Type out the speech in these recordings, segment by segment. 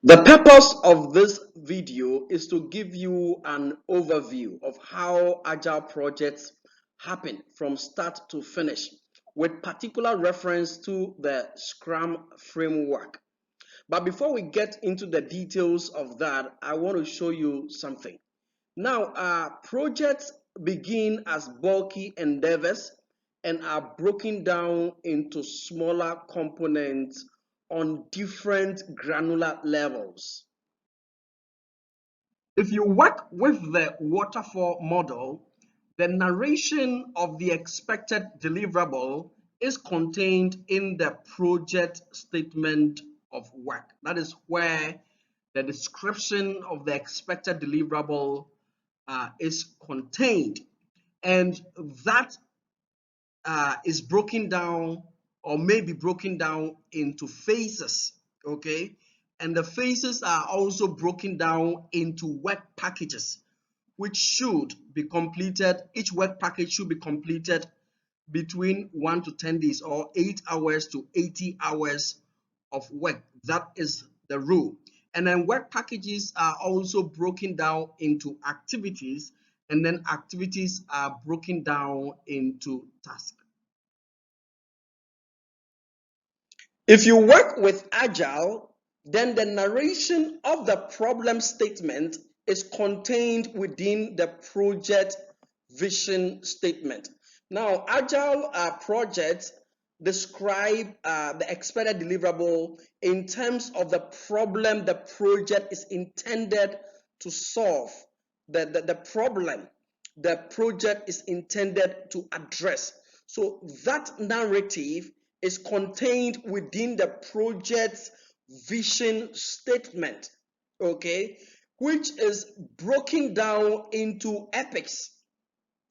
The purpose of this video is to give you an overview of how agile projects happen from start to finish, with particular reference to the Scrum framework. But before we get into the details of that, I want to show you something. Now, projects begin as bulky endeavors and are broken down into smaller components on different granular levels. If you work with the waterfall model, the narration of the expected deliverable is contained in the project statement of work. That is where the description of the expected deliverable is contained, and that is broken down or may be broken down into phases. Okay, and the phases are also broken down into work packages, which should be completed. Each work package should be completed between 1 to 10 days or 8 hours to 80 hours of work. That is the rule. And then work packages are also broken down into activities, and then activities are broken down into tasks. If you work with Agile, then the narration of the problem statement is contained within the project vision statement. Now, Agile projects describe the expected deliverable in terms of the problem the project is intended to solve, the problem the project is intended to address. So that narrative is contained within the project's vision statement, okay, which is broken down into epics.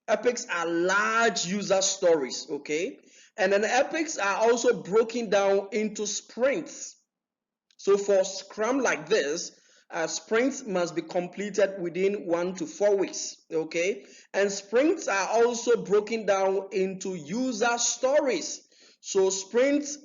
Epics are large user stories, okay, and then epics are also broken down into sprints. So for Scrum like this, sprints must be completed within 1 to 4 weeks, okay? And sprints are also broken down into user stories. So sprints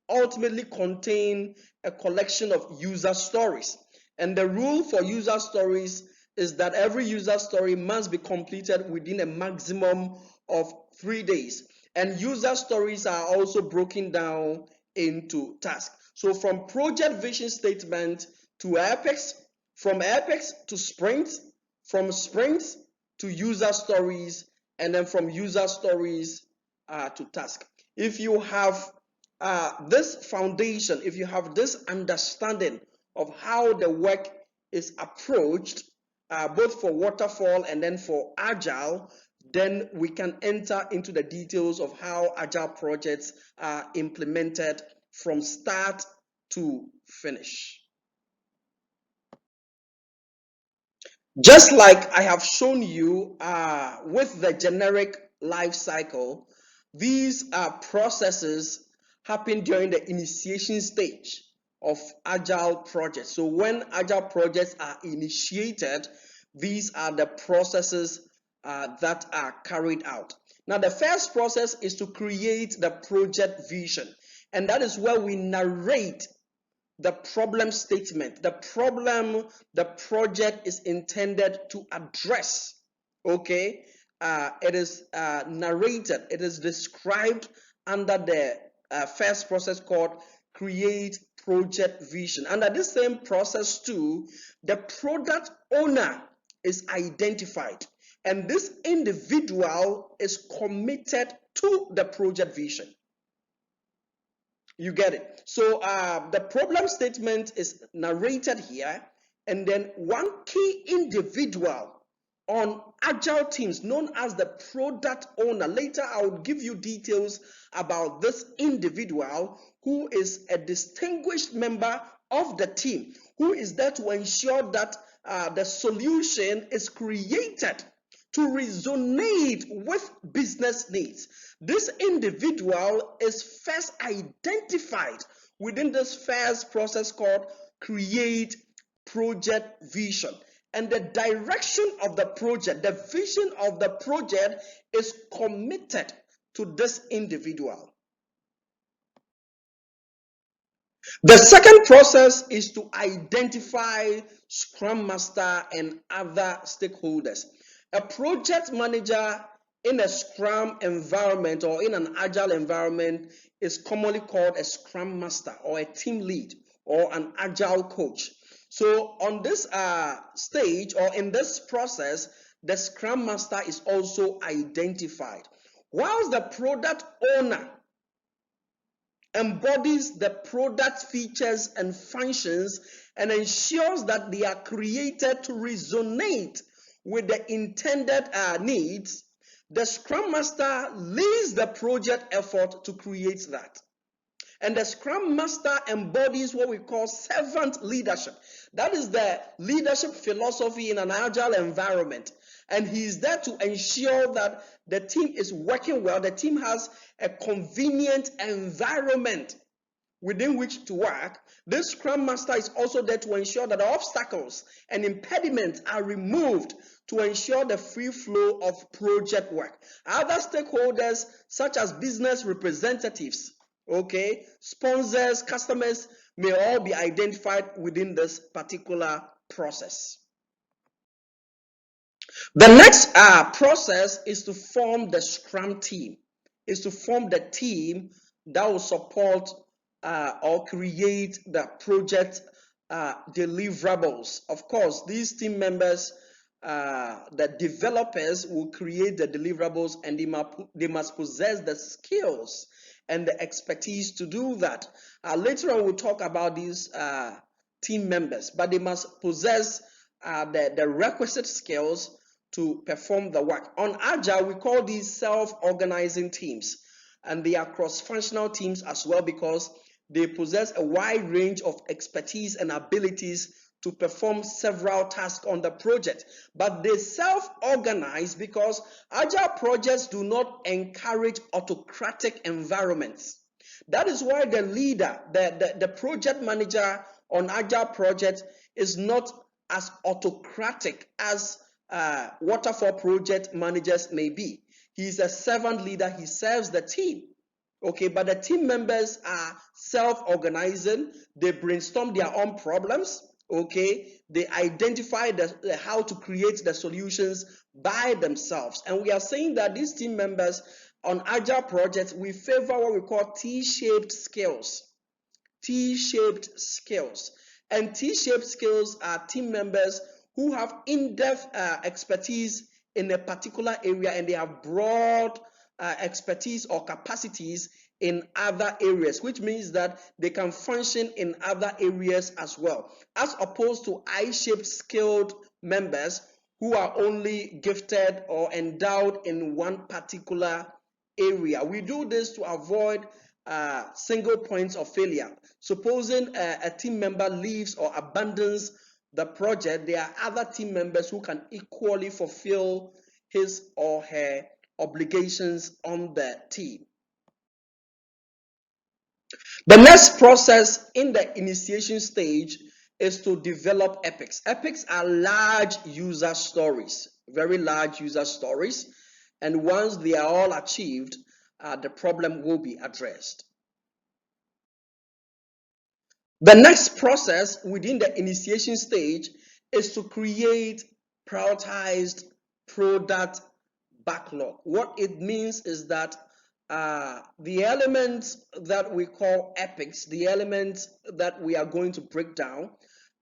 ultimately contain a collection of user stories. And the rule for user stories is that every user story must be completed within a maximum of 3 days. And user stories are also broken down into tasks. So from project vision statement to epics, from epics to sprints, from sprints to user stories, and then from user stories to task. If you have this foundation, if you have this understanding of how the work is approached, both for waterfall and then for agile, then we can enter into the details of how agile projects are implemented from start to finish. Just like I have shown you with the generic life cycle, these processes happen during the initiation stage of agile projects. So when agile projects are initiated, these are the processes that are carried out. Now, the first process is to create the project vision, and that is where we narrate the problem statement, the problem the project is intended to address. Okay, it is narrated, it is described under the first process called create project vision. Under this same process too, the product owner is identified, and this individual is committed to the project vision. You get it? So the problem statement is narrated here, and then one key individual on agile teams known as the product owner. Later I will give you details about this individual, who is a distinguished member of the team, who is there to ensure that the solution is created to resonate with business needs. This individual is first identified within this first process called create project vision. And the direction of the project, the vision of the project is committed to this individual. The second process is to identify Scrum Master and other stakeholders. A project manager in a Scrum environment or in an Agile environment is commonly called a Scrum Master or a team lead or an Agile coach. So on this stage or in this process, the Scrum Master is also identified. Whilst the product owner embodies the product features and functions and ensures that they are created to resonate with the intended needs, the Scrum Master leads the project effort to create that. And the Scrum Master embodies what we call servant leadership. That is the leadership philosophy in an agile environment. And he is there to ensure that the team is working well, the team has a convenient environment within which to work. This Scrum Master is also there to ensure that obstacles and impediments are removed to ensure the free flow of project work. Other stakeholders, such as business representatives, sponsors, customers, may all be identified within this particular process. The next process is to form the Scrum team, is to form the team that will support or create the project deliverables. Of course, these team members, the developers, will create the deliverables, and they must possess the skills and the expertise to do that. Later on, we'll talk about these team members, but they must possess the requisite skills to perform the work. On Agile, we call these self-organizing teams, and they are cross-functional teams as well because they possess a wide range of expertise and abilities to perform several tasks on the project. But they self-organize because Agile projects do not encourage autocratic environments. That is why the leader, the project manager on Agile projects is not as autocratic as waterfall project managers may be. He is a servant leader. He serves the team. But the team members are self-organizing. They brainstorm their own problems. They identify how to create the solutions by themselves. And we are saying that these team members on Agile projects, we favor what we call T-shaped skills. T-shaped skills. And T-shaped skills are team members who have in-depth expertise in a particular area, and they have broad expertise or capacities in other areas, which means that they can function in other areas as well, as opposed to I-shaped skilled members who are only gifted or endowed in one particular area. We do this to avoid single points of failure. Supposing a team member leaves or abandons the project, there are other team members who can equally fulfill his or her obligations on the team. The next process in the initiation stage is to develop epics. Epics are large user stories, very large user stories, and once they are all achieved, the problem will be addressed. The next process within the initiation stage is to create prioritized product backlog. What it means is that the elements that we call epics, the elements that we are going to break down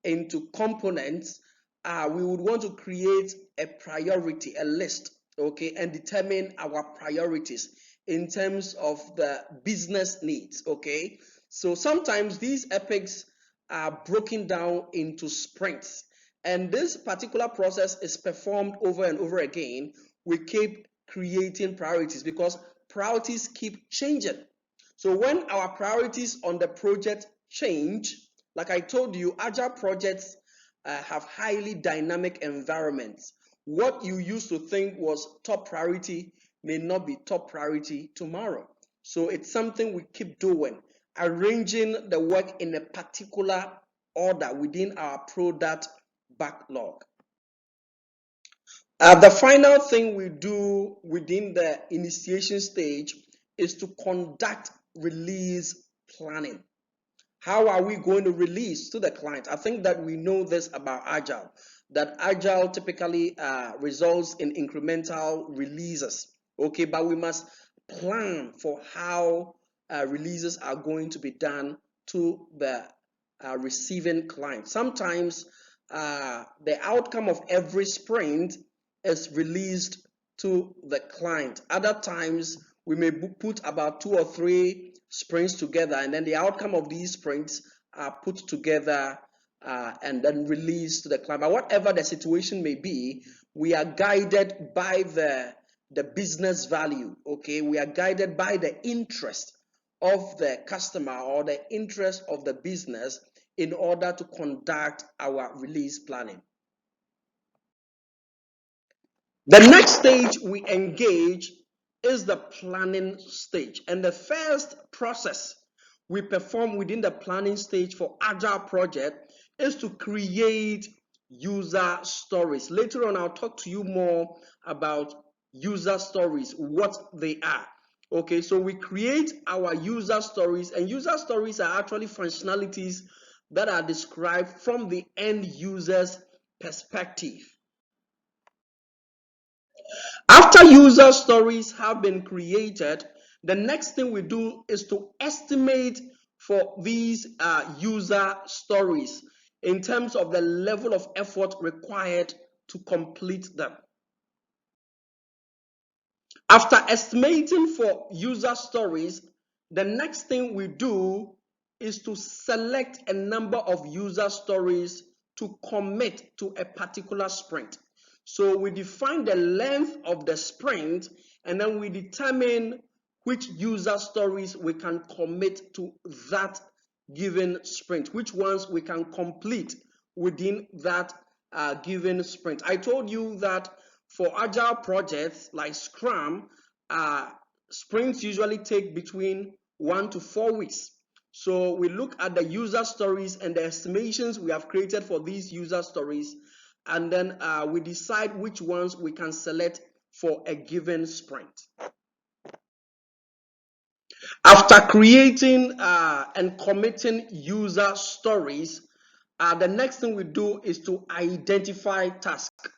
into components, we would want to create a priority, a list, and determine our priorities in terms of the business needs, So sometimes these epics are broken down into sprints, and this particular process is performed over and over again. We keep creating priorities because priorities keep changing. So when our priorities on the project change, like I told you, Agile projects have highly dynamic environments. What you used to think was top priority may not be top priority tomorrow. So it's something we keep doing, arranging the work in a particular order within our product backlog. The final thing we do within the initiation stage is to conduct release planning. How are we going to release to the client? I think that we know this about Agile, that Agile typically results in incremental releases. Okay, but we must plan for how releases are going to be done to the receiving client. Sometimes the outcome of every sprint is released to the client. Other times we may put about 2 or 3 sprints together, and then the outcome of these sprints are put together and then released to the client. But whatever the situation may be, we are guided by the business value. Okay, we are guided by the interest of the customer or the interest of the business in order to conduct our release planning. The next stage we engage is the planning stage. And the first process we perform within the planning stage for Agile project is to create user stories. Later on, I'll talk to you more about user stories, what they are. Okay, so we create our user stories, and user stories are actually functionalities that are described from the end user's perspective. After user stories have been created, the next thing we do is to estimate for these user stories in terms of the level of effort required to complete them. After estimating for user stories, the next thing we do is to select a number of user stories to commit to a particular sprint. So we define the length of the sprint, and then we determine which user stories we can commit to that given sprint, which ones we can complete within that given sprint. I told you that for Agile projects like Scrum, sprints usually take between 1 to 4 weeks. So we look at the user stories and the estimations we have created for these user stories, and then we decide which ones we can select for a given sprint. After creating and committing user stories, the next thing we do is to identify tasks.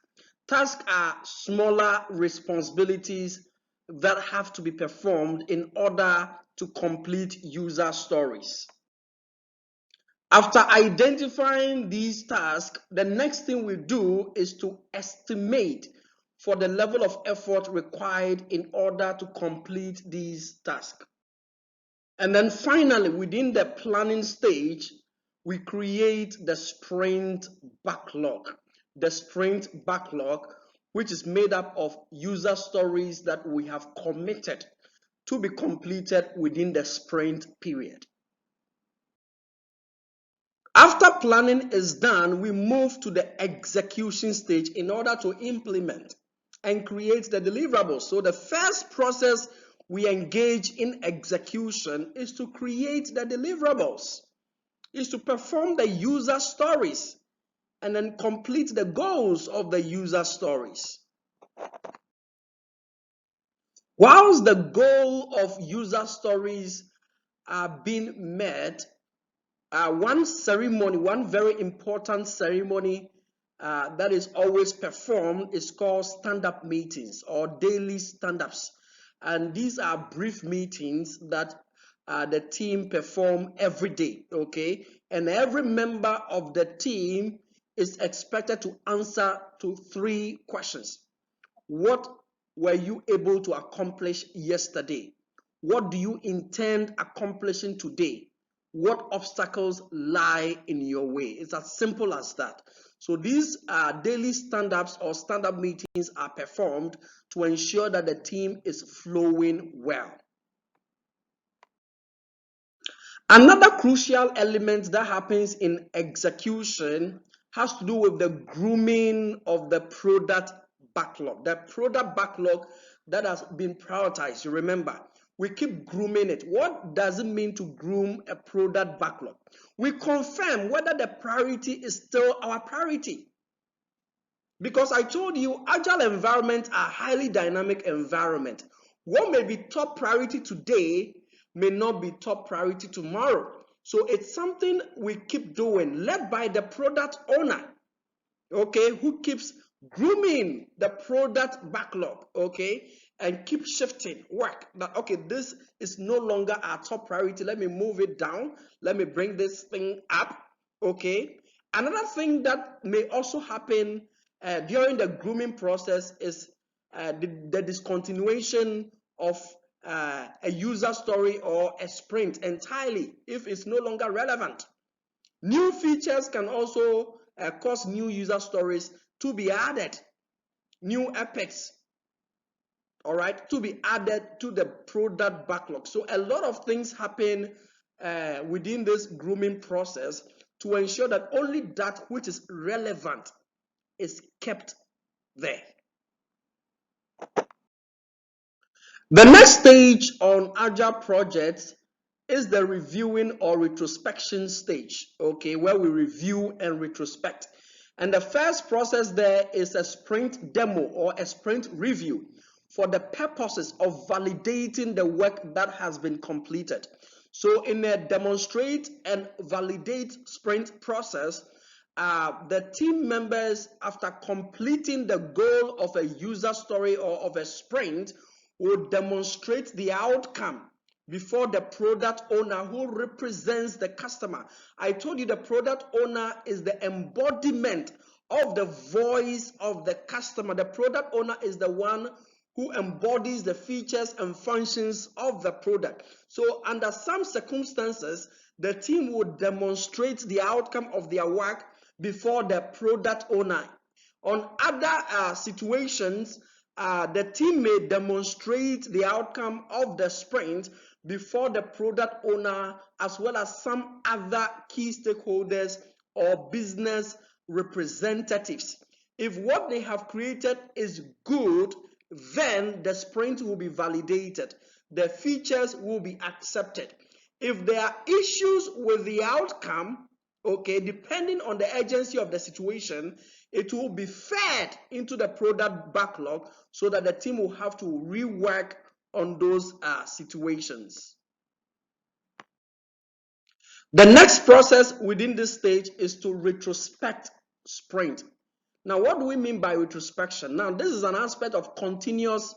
Tasks are smaller responsibilities that have to be performed in order to complete user stories. After identifying these tasks, the next thing we do is to estimate for the level of effort required in order to complete these tasks. And then finally, within the planning stage, we create the sprint backlog. The sprint backlog, which is made up of user stories that we have committed to be completed within the sprint period. After planning is done, we move to the execution stage in order to implement and create the deliverables. So the first process we engage in execution is to create the deliverables, is to perform the user stories and then complete the goals of the user stories. Whilst the goal of user stories are being met, one very important ceremony that is always performed is called stand-up meetings or daily stand-ups. And these are brief meetings that the team perform every day, okay? And every member of the team is expected to answer to 3 questions. What were you able to accomplish yesterday? What do you intend accomplishing today? What obstacles lie in your way? It's as simple as that. So these daily stand-ups or stand-up meetings are performed to ensure that the team is flowing well. Another crucial element that happens in execution has to do with the grooming of the product backlog. The product backlog that has been prioritized. You remember, we keep grooming it. What does it mean to groom a product backlog? We confirm whether the priority is still our priority. Because I told you, agile environments are highly dynamic environment. What may be top priority today may not be top priority tomorrow. So it's something we keep doing, led by the product owner, okay, who keeps grooming the product backlog, okay, and keep shifting work. That, okay, this is no longer our top priority. Let me move it down. Let me bring this thing up, okay. Another thing that may also happen during the grooming process is the discontinuation of a user story or a sprint entirely if it's no longer relevant. New features can also cause new user stories to be added, new epics, all right, to be added to the product backlog. So a lot of things happen within this grooming process to ensure that only that which is relevant is kept there. The next stage on Agile projects is the reviewing or retrospection stage, okay, where we review and retrospect. And the first process there is a sprint demo or a sprint review for the purposes of validating the work that has been completed. So in a demonstrate and validate sprint process, the team members, after completing the goal of a user story or of a sprint, will demonstrate the outcome before the product owner who represents the customer. I told you the product owner is the embodiment of the voice of the customer. The product owner is the one who embodies the features and functions of the product. So under some circumstances, the team would demonstrate the outcome of their work before the product owner. On other situations, the team may demonstrate the outcome of the sprint before the product owner, as well as some other key stakeholders or business representatives. If what they have created is good, then the sprint will be validated. The features will be accepted. If there are issues with the outcome, okay, depending on the urgency of the situation, it will be fed into the product backlog so that the team will have to rework on those situations. The next process within this stage is to retrospect sprint. Now, what do we mean by retrospection? Now, this is an aspect of continuous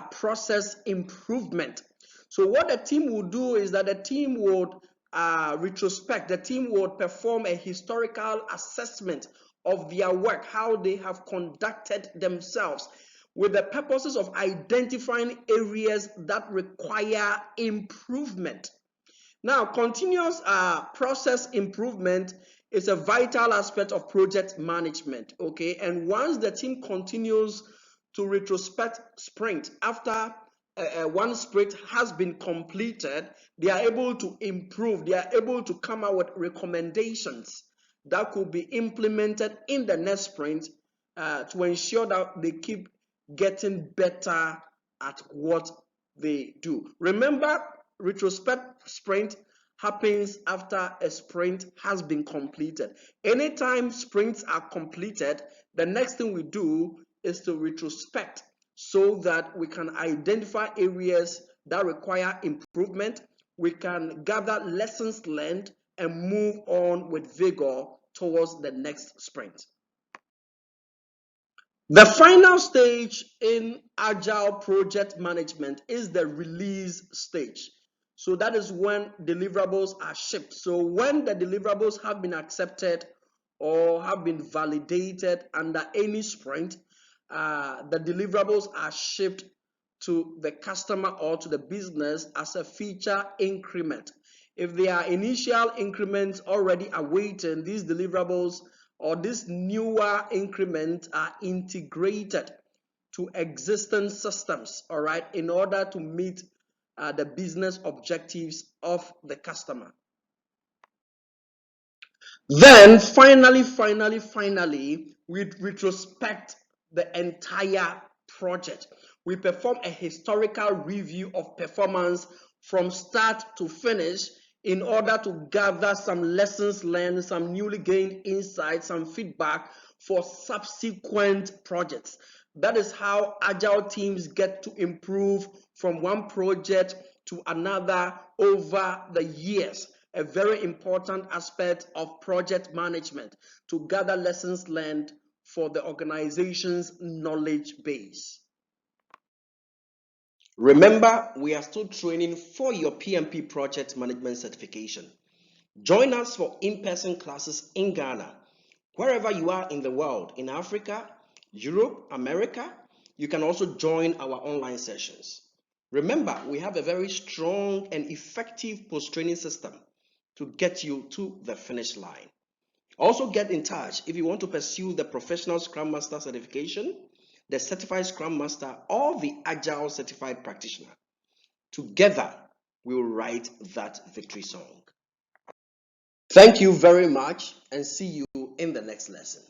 process improvement. So what the team will do is that the team would retrospect, the team would perform a historical assessment of their work, how they have conducted themselves, with the purposes of identifying areas that require improvement. Now, continuous process improvement is a vital aspect of project management, okay? And once the team continues to retrospect sprint after one sprint has been completed, they are able to improve, they are able to come out with recommendations that could be implemented in the next sprint to ensure that they keep getting better at what they do. Remember, retrospect sprint happens after a sprint has been completed. Anytime sprints are completed, the next thing we do is to retrospect so that we can identify areas that require improvement. We can gather lessons learned and move on with vigor towards the next sprint. The final stage in Agile project management is the release stage. So that is when deliverables are shipped. So when the deliverables have been accepted or have been validated under any sprint, the deliverables are shipped to the customer or to the business as a feature increment. If there are initial increments already awaiting, these deliverables or these newer increments are integrated to existing systems, all right, in order to meet the business objectives of the customer. Then finally, we retrospect the entire project. We perform a historical review of performance from start to finish in order to gather some lessons learned, some newly gained insights, some feedback for subsequent projects. That is how Agile teams get to improve from one project to another over the years. a very important aspect of project management to gather lessons learned for the organization's knowledge base. Remember, we are still training for your PMP project management certification. Join us for in-person classes in Ghana. Wherever you are in the world, in Africa, Europe, America, you can also join our online sessions. Remember, we have a very strong and effective post-training system to get you to the finish line. Also get in touch if you want to pursue the Professional Scrum Master certification, the Certified Scrum Master, or the Agile Certified Practitioner. Together, we will write that victory song. Thank you very much and see you in the next lesson.